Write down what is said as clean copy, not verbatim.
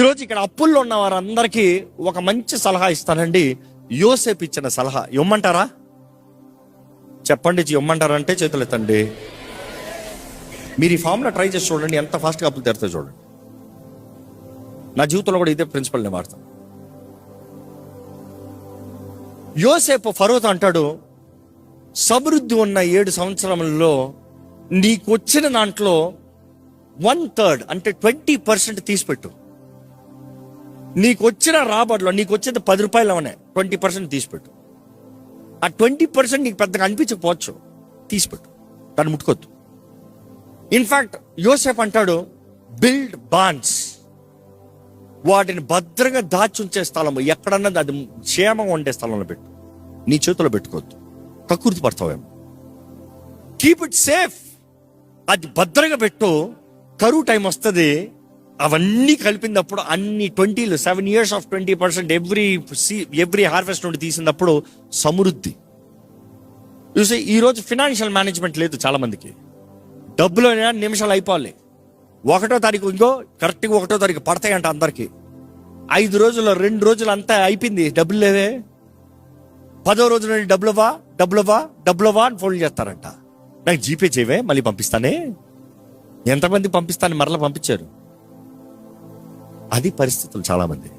ఈరోజు ఇక్కడ అప్పుల్లో ఉన్న వారందరికీ ఒక మంచి సలహా ఇస్తానండి. యోసేపు ఇచ్చిన సలహా ఇవ్వమంటారా? చెప్పండి, ఇవ్వమంటారా అంటే చేతులు ఎత్తండి. మీరు ఈ ఫామ్లో ట్రై చేసి చూడండి, ఎంత ఫాస్ట్గా అప్పులు తెరుతాయి చూడండి. నా జీవితంలో కూడా ఇదే ప్రిన్సిపల్ నేను వాడతాను. యోసేపు ఫరోతో అంటాడు, సమృద్ధి ఉన్న 7 సంవత్సరాలలో నీకు వచ్చిన దాంట్లో 1/3 అంటే 20% తీసిపెట్టు. నీకు వచ్చిన రాబడిలో నీకు వచ్చేది 10 రూపాయలు అవనే 20% తీసిపెట్టు. ఆ 20% నీకు పెద్దగా అనిపించకపోవచ్చు, తీసిపెట్టు, దాన్ని ముట్టుకోద్దు. ఇన్ఫాక్ట్ యోసేపు అంటాడు, బిల్డ్ బాన్స్, వాటిని భద్రంగా దాచి ఉంచే స్థలము ఎక్కడన్నా అది క్షేమంగా ఉండే స్థలంలో పెట్టు, నీ చేతిలో పెట్టుకోవద్దు, కక్కుర్తి పడతావేమో. కీప్ ఇట్ సేఫ్, అది భద్రంగా పెట్టు. కరువు టైం వస్తుంది, అవన్నీ కలిపినప్పుడు అన్ని 7 years of 20% ఎవ్రీ హార్వెస్ట్ నుండి తీసినప్పుడు సమృద్ధి. చూసి ఈరోజు ఫినాన్షియల్ మేనేజ్మెంట్ లేదు చాలా మందికి. డబ్బులు నిమిషాలు అయిపోవాలి. 1వ తారీఖు ఇంకో కరెక్ట్గా 1వ తారీఖు పడతాయంట అందరికి. 5 రోజుల్లో 2 రోజులు అంతా అయిపోయింది, డబ్బులు లేవే. 10వ రోజు నుండి డబ్బులవా అని ఫోన్ చేస్తారంట. నాకు జీపే చేయవే, మళ్ళీ పంపిస్తానే. ఎంతమంది పంపిస్తాను మరలా పంపించారు. అది పరిస్థితులు చాలా మంది.